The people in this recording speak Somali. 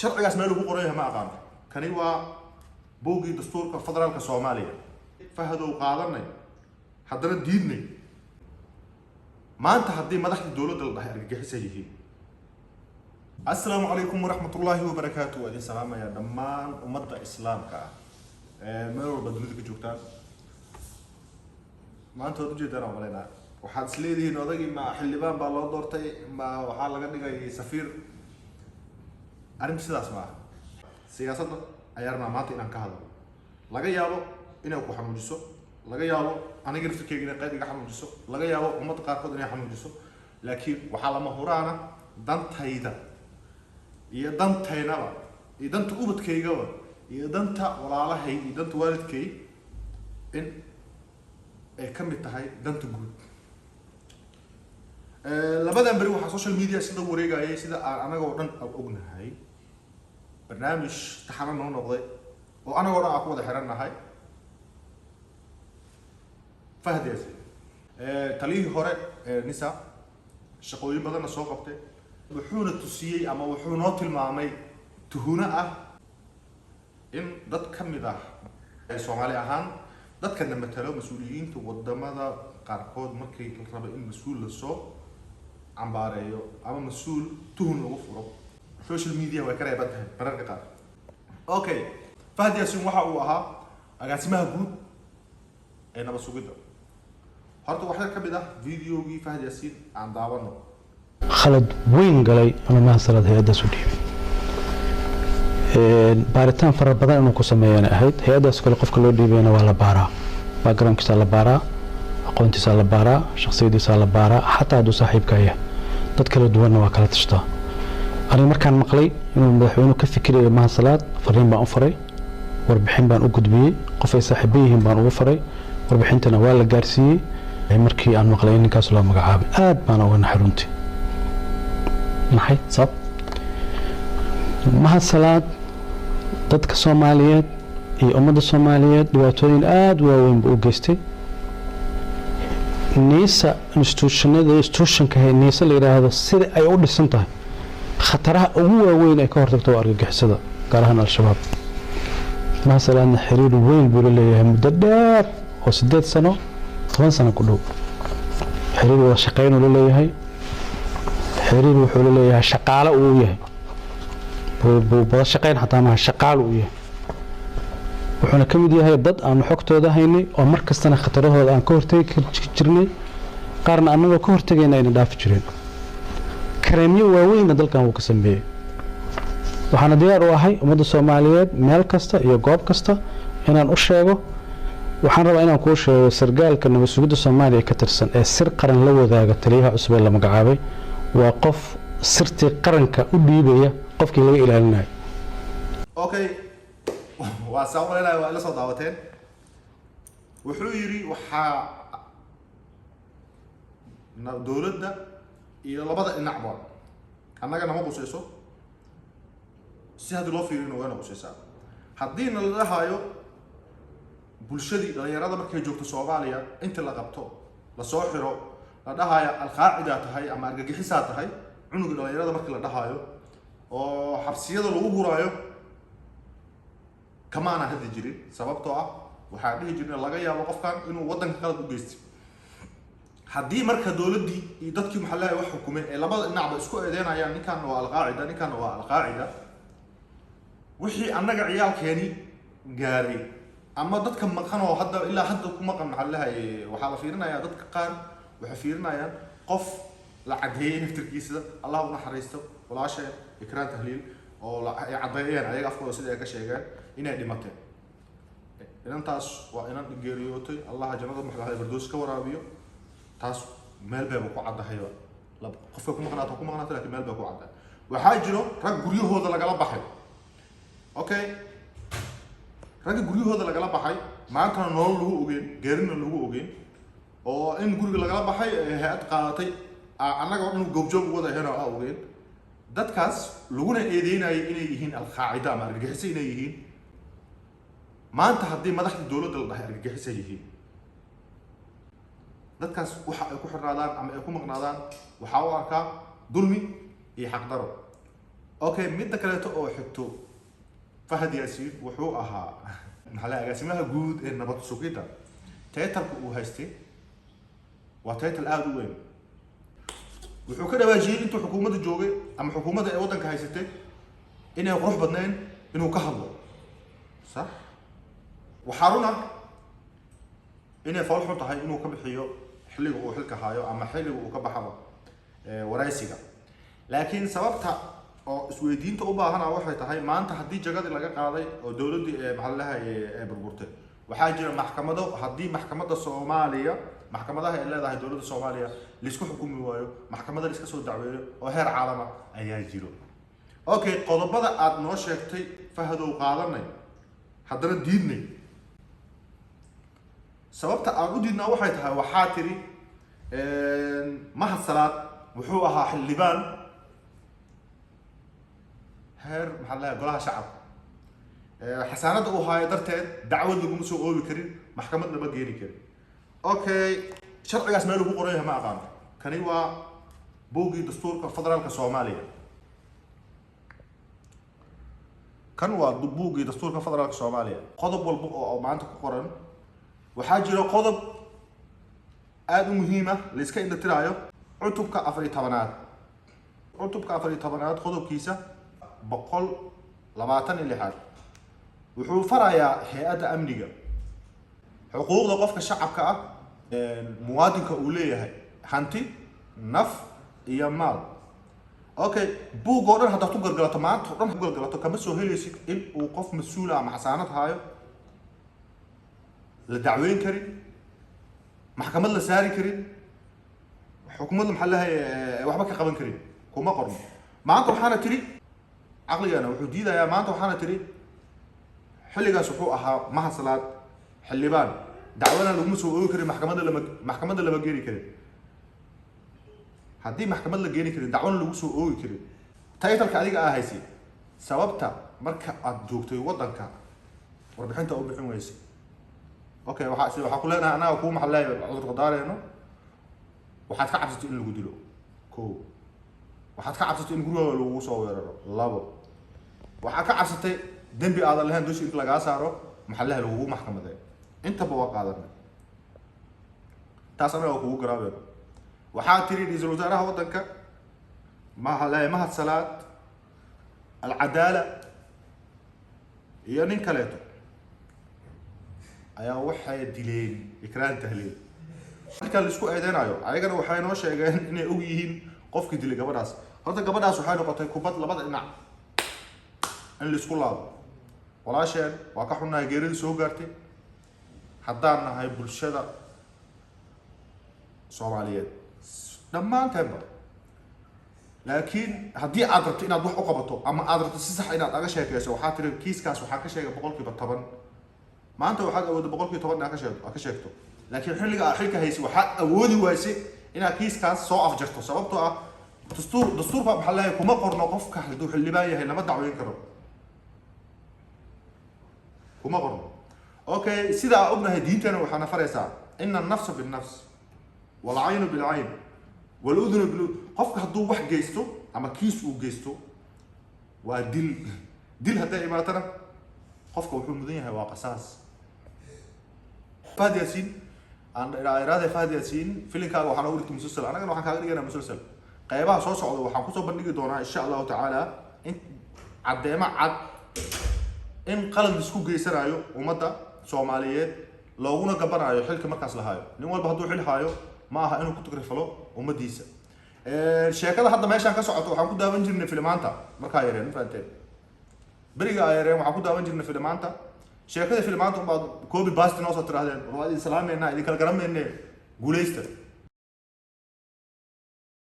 sharcigaas meel ugu qoran yahay ma aqaan kani waa boogii dastuurka federaalka Soomaaliya fahadow qaadanay haddana diidnay maanta haddii madaxda dawladda la dhahay argagixisay yihiin. Assalaamu calaykum waraxmatullaahi wabarakaatuh. Waa salaamaya dhammaan ummadda islaamka meel walba dunida ka joogtaan. maanta waad ujeedaan oo maleynaa waxaad isleedihiin odagii ma xildhibaan baa loo doortay ma waxaa laga dhigay safiir. arrintu sidaas ma aha. siyaasadda ayaa rabnaa maanta inaan ka hadlo. laga yaabo inay ku xanuujiso, laga yaabo aniga naftirkeyga inay qayb iga xanuujiso, laga yaabo ummadda qaarkood inay xanuujiso, laakiin waxaa lama huraana dantayda iyo dantaynaba iyo danta ubadkaygaba iyo danta walaalahay iyo danta waalidkay in ay ka mid tahay danta guud. labadan beri waxaa social media sida wareegayay sida aan anagoo dhan ognahay barnaamij taxana noo noqday oo anagoo dhan aan ku wada xirannahay Fahad Yaasin taliyihii hore nisa shaqooyin badanna soo qabtay wuxuuna tusiyey ama wuxuu noo tilmaamay tuhuna ah in dad ka mid ah Soomaali ahaan dadkana matalo mas'uuliyiinta wadamada qaarkood markay la rabo in mas'uul la soo cambaareeyo ama mas'uul tuhun lagu furo social media way ka reeban tahay mararka qaar. Okay, Fahad Yaasin waxa uu ahaa agaasimaha guud ee nabad sugidda. horta waxa ka mid ah videogii Fahad Yaasin aan daawano khalad weyn galay ama mahasalaad hay'adda soo dhiibay baaritaan fara badan inuu ku sameeyana ahayd hay'addaas kale qofka loo dhiibayna waa la baaraa backgroundkiisa la baaraa aqoontiisa la baaraa shakhsiyadiisa la baaraa xataa hadduu saaxiibka yahay dad kala duwanna waa kala tashtaa. aniga markaan maqlay inuu madaxweynuhu ka fikirayo mahasalaad fariin baan u faray warbixin baan u gudbiyey qof ay saaxiibo yihiin baan ugu faray warbixintana waa la gaarsiiyey. markii aan maqlay in ninkaas loo magacaabay aad baan uga naxay runtii maxay sabab mahasalaad dadka Soomaaliyeed iyo ummadda Soomaaliyeed dhibaatooyin aad u waaweyn buu u geystay. niisa institutionka niisa la yiraahdo sida ay u dhisan tahay khataraha ugu waaweyn ay ka hortagto argagixisada gaar ahaan al-shabaab. mahasalaadna xiriir weyn buu leeyahay muddo dheer oo 8 sano 10 sano ku dhow xiriir wada shaqeyn uu leeyahay xiriir wuxuu leeyahay shaqaale uu yahay buu wada shaqeyn xataa ma shaqaale uu yahay wuxuuna ka mid yahay dad aan xogtooda haynay oo mar kastana khatarahooda aan ka hortagi jirnay qaarna annagoo ka hortagayna ayna dhaafi jireen. kareemiyo waaweyn dalkan uu ka sameeyay waxaana diyaar u ahay ummadda Soomaaliyeed meel kasta iyo goob kasta inaan u sheego. waxaan rabaa inaan kuu sheego sargaalka nabad sugidda Soomaaliya ka tirsan ee sir qaran la wadaaga taliyaha cusub ee la magacaabay waa qof sirtii qaranka u dhiibaya qofkii laga ilaalinayo. Okay, waa sawirayna waa la soo daawateen wuxuu yiri waxa dawladda iyo labada dhinacba annaga nama qusayso si hadii loo fiirino waa qusaysaa haddii la dhahayo bulshadii dhalinyarada markay joogto Soomaaliya inta la qabto la soo xiro la dhahayo al-qaacida tahay ama argagixisaa tahay cunuga dhalinyarada markii la dhahayo oo xabsiyada lagu huraayo kamaana hadda jirin sababtoo ah waxaa dhihi jirnay laga yaabo qofkan inuu wadanka qalad u geystay. haddii marka dawladdii iyo dadkii maxallaha wax xukumay ee labada dhinacba isku eedeynayaan ninkan waa al-qaacida ninkan waa al-qaacida wixii annaga ciyaalkeeni gaaray ama dadka maqan oo hadda ilaa hadda ku maqan maxallaha waxaa la fiirinayaa dadka qaar waxa fiirinayaan qof la cadeeyay naftirkiisa Allah u naxariisto walaashay ikraan tahliil oo ay cadeeyeen ayaga afkooda sida ay ka sheegeen inay dhimatay. inantaas waa inan geeriyootay Allah jannada maxallaha firdaws ka waraabiyo taas meel bay ku cadahay qofka ku maqnaato laakiin meel bay ku cadahay. waxaa jiro rag guryahooda lagala baxay. Okay, ragga guryahooda lagala baxay maanta nolol lagu ogeyn geerina lagu ogeyn oo in guriga lagala baxay hay'ad qaadatay annaga oo dhan goobjoog wada heena oo ogeyn dadkaas laguna eedeynayay inay yihiin al-qaacida ama argagixisay inay yihiin. maanta haddii madaxda dawladda la dhahay argagixisay yihiin dadkaas waxa ay ku xirnaadaan ama ay ku maqnaadaan waxa uu arkaa dulmi iyo xaq daro. okay midda kaleeto oo xigto Fahad Yaasiin wuxuu ahaa maxaa agaasimaha guud ee nabad sugidda title-ka uu haystay waa title aad u weyn wuxuu ka dhawaajiyay intuu xukuumadda joogay ama xukuumadda ay wadanka haysatay inay qurux badnayn inuu ka hadlo صح وحارنا إنه فالحو تهاي إنه كبحيو حلي وحلك هايو أما حلي وكبحوا ورايسيجا لكن سببتها أو سويدين تقوبها هنا واحد تهاي ما أنت حدي جقد اللي جا قاضي ودولة محلها بربورته وحاجة محكمة ده حدي محكمة الصومالية محكمة ده إلا ده دولة الصومالية ليسكو حكومي وايو محكمة ده ليسكو سود دعوية وهر عالمة أيها جيرو أوكي قلب هذا عاد نوشكتي فهدوا قاضرني haddana diidnay sababta aan u diidnaa waxay tahay waxaa tiri Mahad Salaad wuxuu ahaa xildhibaan heer maxaa la golaha shacabka xasaanada uu haayo darteed dacwad laguma soo oobi karin maxkamad lama geeni karin okay sharcigaas meel ugu qoran yahay ma aqaan kani waa buugii dastuurka federaalka Soomaaliya كان وضبوقي دستور كفدرالك الصومالية قضب والبقى أو معناته كقرن وحاجة لو قضب آدم مهمة لسكين دترايو عتب كأفري طبنات عتب كأفري طبنات قضب كيسة بقول لبعتن اللي حال وحو فرعيا هيئة أمنية حقوق لقفك الشعب كأ مواد كأولية هاي حنتي نف يمال اوكي بو غورن هدا تو غلغلاتو ما تقدر غلغلاتو كما سو هليسي ان او قف مسؤول عن حسانات هايو لدعوين كري محكمه لا ساري كري حكومه محلها waxba ka qaban karin kuma qorno maanta waxaana tiri aqligana wuxuu diidayaa maanta waxaana tiri xilligaas wuxuu ahaa Mahad Salaad xildhibaan dacwana lagu soo oogi karin maxkamadda lama geeri karin haddii maxkamad la geeni karin dacwana lagu soo oogi karin title-ka adiga ah haysi sababta marka aad joogtay wadanka warbixinta u bixin weyse okay waxa ku leenahay anaga ku maxallay cudur qadaareyno waxaad ka cabsatay in lagu dilo ko waxaad ka cabsatay in guriga lagu soo weeraro labo waxaad ka cabsatay dambi aad lahayn dushi in laga saaro maxallaha lagu maxkamadeeyo inta baa qaadanay taas anaga ku garaabay waxaa tiri ra'iisul wasaaraha wadanka Mahad Salaad العدالة iyo nin kaleeto ayaa waxay dileen ikraan tahliil marka la isku eedeynayo ayagana waxay noo sheegeen inay og yihiin qofkii dilay gabadhaas horta gabadhaas waxay noqotay kubad labada dhinac in la isku laabo walaasheen waa ka xunnahay geerida soo gaartay haddaan nahay bulshada Soomaaliyeed dhammaanteedba laakiin haddii aad rabto inaad wax u qabato ama aad rabto si sax inaad aga sheekayso waxaa tiri kiiskaas waxaa ka sheegay 10% maanta waxaad awooddo 10% inaad ka sheegto laakiin xilliga aad xilka haysi waxaad awoodi waysay inaad kiiskaas soo afjarto sababtoo ah dastuurka maxaa la kuma qorno qofka hadduu xildhibaan yahay lama dacweyn karo kuma qorno okay sidaa ognahay diintana waxaana faraysaa inna an-nafsa bin-nafs wal-'aynu bil-'ayn والأذن بالأذن قفك هدو واحد جيستو أما كيس وجيستو ودل هدا ما ترى قفك وحول مدنيا هو قصاص فهد ياسين عن إرادة فهد ياسين فيلم كان وحنا قلت مسلسل أنا كان وحنا كان مسلسل قيبها صوص عضو وحنا كوسو بنيجي دونا إن شاء الله تعالى إن عديما عد إن قلب بسكو جيسر أيو ومدة Soomaaliyeed looguna gabanayo xilka markaas la hayo nin walba haduu xil hayo ma aha inuu ku tagrifalo ummadiisa sheekada hadda meeshan ka socoto waxaan ku daawan jirnay filmaanta markaa yareen faanteen bariga ayareen waxaan ku daawan jirnay filmaanta sheekada filmaanta baad koobi baasti noo soo tirahdeen oo islaameenna idin kala garanayne guuleysta